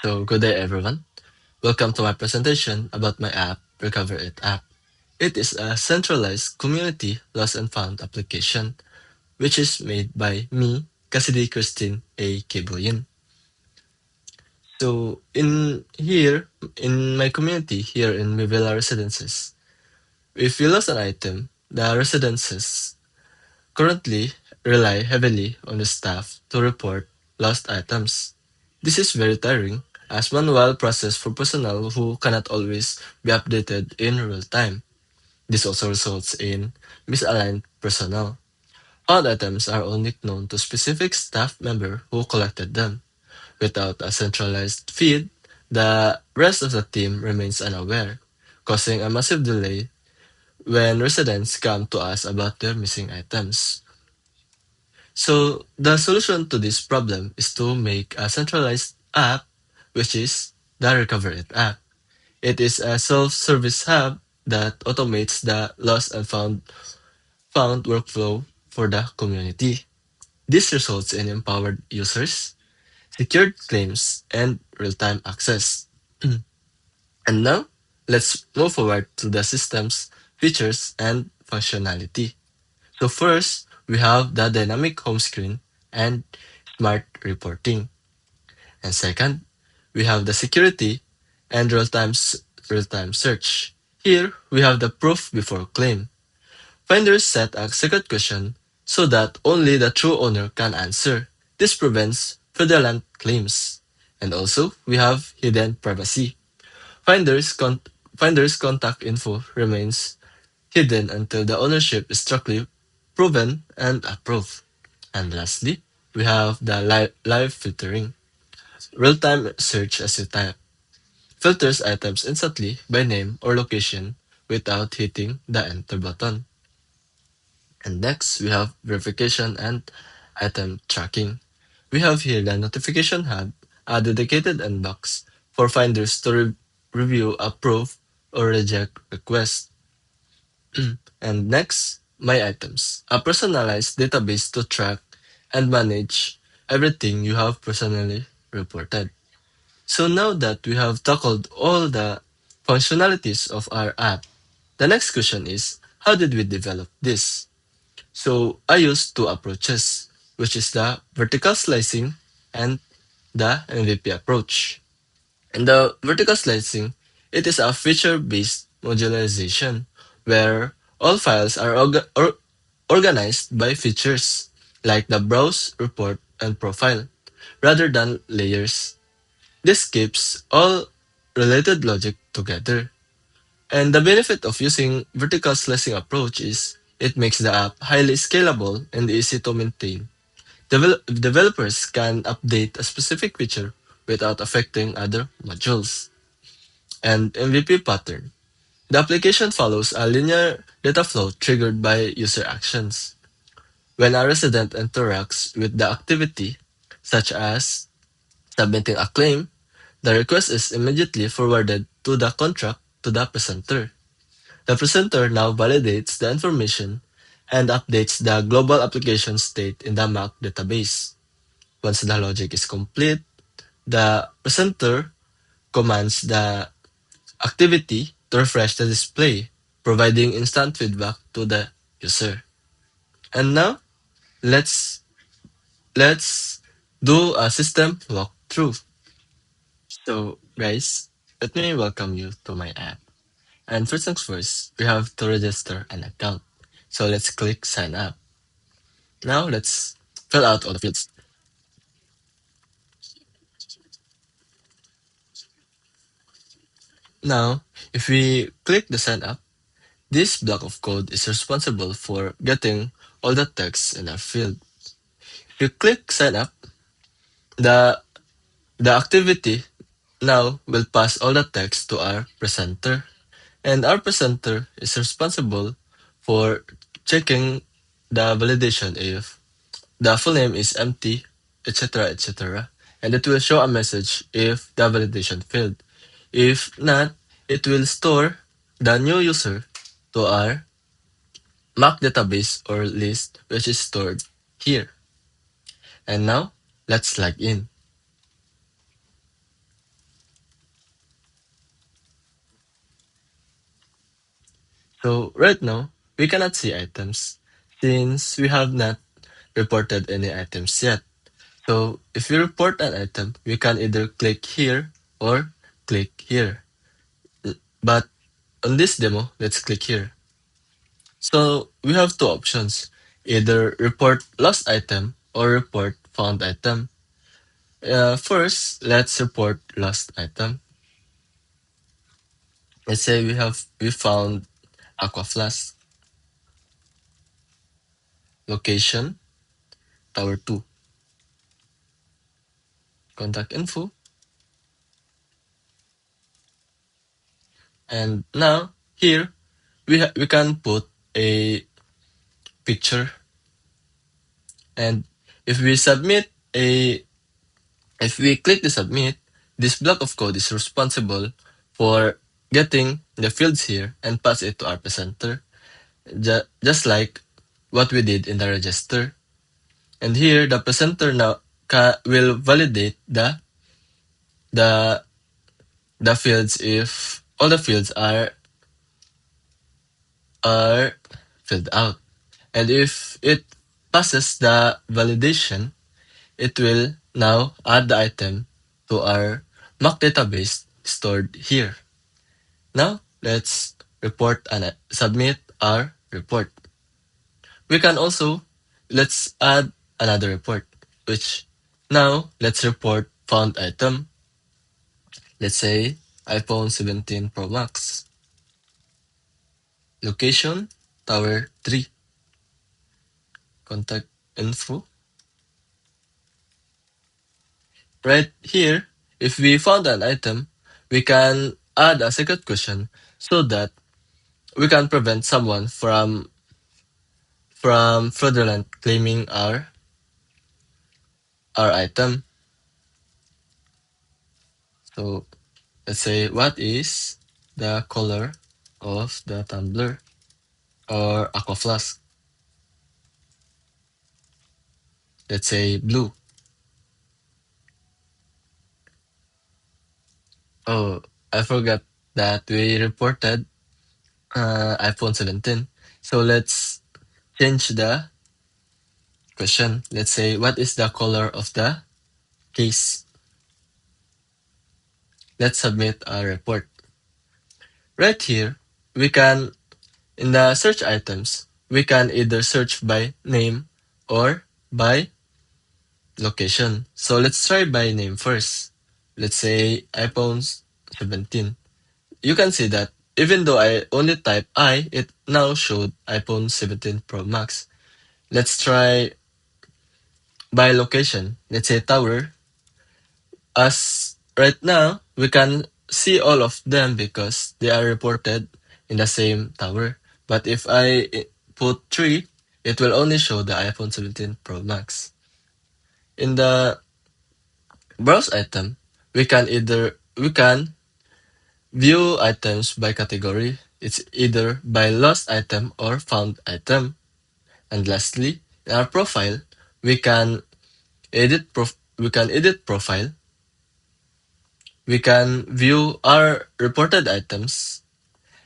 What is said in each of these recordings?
So, good day everyone. Welcome to my presentation about my app, Recover It app. It is a centralized community lost and found application which is made by me, Cassidy Christine A. Quibuyen. So, in my community here in Mivilla Residences, if we lost an item, the residences currently rely heavily on the staff to report lost items. This is very tiring as manual process for personnel who cannot always be updated in real time. This also results in misaligned personnel. Found items are only known to specific staff member who collected them. Without a centralized feed, the rest of the team remains unaware, causing a massive delay when residents come to us about their missing items. So the solution to this problem is to make a centralized app, which is the Recover It app. It is a self-service hub that automates the lost and found workflow for the community. This results in empowered users, secured claims, and real-time access. And now, let's move forward to the system's features and functionality. So first, we have the dynamic home screen and smart reporting. And second, we have the security and real-time search. Here, we have the proof before claim. Finders set a secret question so that only the true owner can answer. This prevents fraudulent claims. And also, we have hidden privacy. Finders, con- Finders contact info remains hidden until the ownership is strictly proven and approved. And lastly, we have the live filtering. Real-time search as you type. Filters items instantly by name or location without hitting the enter button. And next, we have verification and item tracking. We have here the notification hub, a dedicated inbox for finders to review, approve, or reject requests. And next, My Items, a personalized database to track and manage everything you have personally reported. So now that we have tackled all the functionalities of our app, the next question is, how did we develop this? So I used two approaches, which is the vertical slicing and the MVP approach. In the vertical slicing, it is a feature-based modularization where all files are organized by features like the browse, report, and profile rather than layers. This keeps all related logic together. And the benefit of using vertical slicing approach is it makes the app highly scalable and easy to maintain. Developers can update a specific feature without affecting other modules. And MVP pattern. The application follows a linear data flow triggered by user actions. When a resident interacts with the activity, such as submitting a claim, the request is immediately forwarded to the contract to the presenter. The presenter now validates the information and updates the global application state in the MAC database. Once the logic is complete, the presenter commands the activity to refresh the display, providing instant feedback to the user. And now, let's let's do a system walkthrough. So, guys, let me welcome you to my app. And first things first, we have to register an account. So let's click sign up. Now let's fill out all the fields. Now, if we click the sign up, this block of code is responsible for getting all the text in our field. If you click sign up, the the activity now will pass all the text to our presenter. And our presenter is responsible for checking the validation if the full name is empty, etc., etc. And it will show a message if the validation failed. If not, it will store the new user to our MAC database or list, which is stored here. And now, let's log in. So right now, we cannot see items since we have not reported any items yet. So if we report an item, we can either click here or click here. But on this demo, let's click here. So we have two options, either report lost item or report found item. First, let's report lost item. Let's say we found aqua flask, location, tower 2, contact info, and now here we can put a picture, and if we submit a if we click the submit, this block of code is responsible for getting the fields here and pass it to our presenter, just like what we did in the register. And here the presenter now will validate the the fields if all the fields are filled out. And if it passes the validation, it will now add the item to our mock database stored here. Now let's report and submit our report. We can also let's add another report, which now let's report found item. Let's say iPhone 17 Pro Max. Location Tower 3. Contact info. Right here, if we found an item, we can add a second question so that we can prevent someone from fraudulent claiming our item. So let's say what is the color of the tumbler or aqua flask? Let's say blue. Oh, I forgot that we reported iPhone 17. So let's change the question. Let's say what is the color of the case? Let's submit our report. Right here, we can, in the search items, we can either search by name or by location. So let's try by name first. Let's say iPhone 17. You can see that even though I only type I, it now showed iPhone 17 Pro Max. Let's try by location. Let's say tower. As right now, we can see all of them because they are reported in the same tower. But if I put 3, it will only show the iPhone 17 Pro Max. In the browse item, we can view items by category. It's either by lost item or found item. And lastly, in our profile, we can edit profile. We can view our reported items.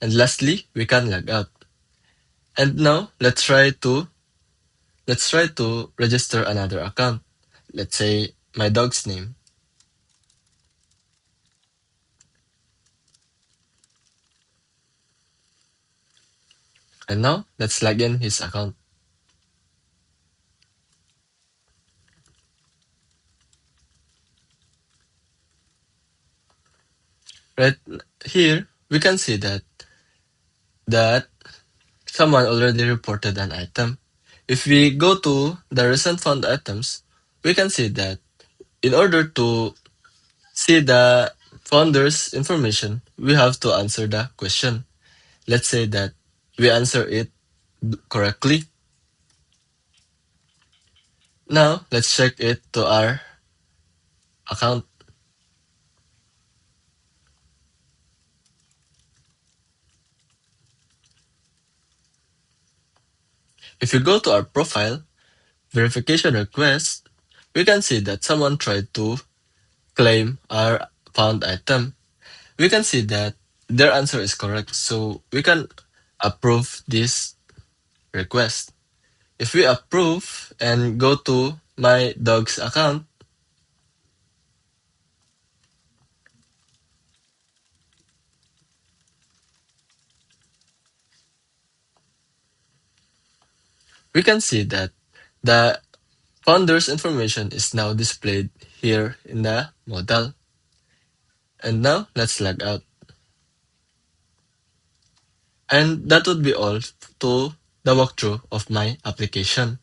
And lastly, we can log out. And now let's try to register another account. Let's say my dog's name. And now let's log in his account. Right here, we can see that someone already reported an item. If we go to the recent found items, we can see that in order to see the founder's information, we have to answer the question. Let's say that we answer it correctly. Now, let's check it to our account. If you go to our profile, verification request, we can see that someone tried to claim our found item. We can see that their answer is correct. So we can approve this request. If we approve and go to my dog's account, we can see that the founder's information is now displayed here in the model. And now let's log out. And that would be all to the walkthrough of my application.